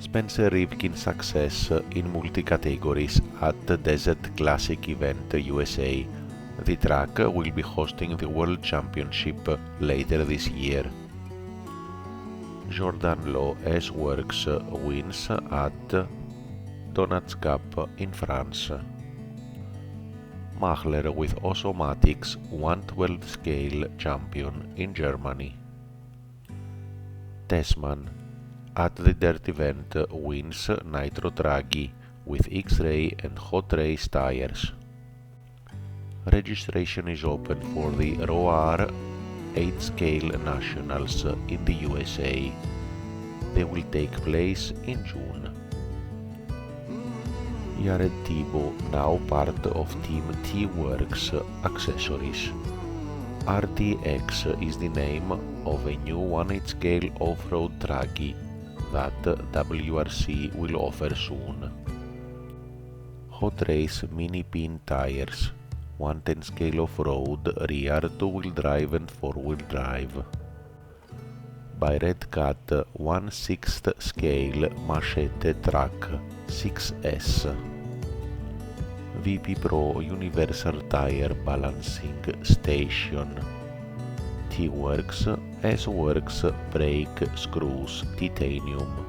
Spencer Rivkin success in multi-categories at the Desert Classic event USA. The track will be hosting the World Championship later this year. Jordan Lowe SWorkz wins at Donuts Cup in France. Machler with Osomatics 1/12 scale champion in Germany. Tessman at the dirt event wins Nitro Truggy with X-Ray and Hot Race tires. Registration is open for the ROAR 8 scale nationals in the USA. They will take place in June. Jared Tebo, now part of Team TWorks Accessories. RTX is the name of a new 1/8 scale off-road truggy that WRC will offer soon. Hot Race mini pin tires, 1/10 scale off-road, rear 2-wheel drive and 4-wheel drive. By Red Cat 1/6 scale Machete Truck 6S. VP Pro Universal Tire Balancing Station. TWorks SWorkz Brake Screws Titanium.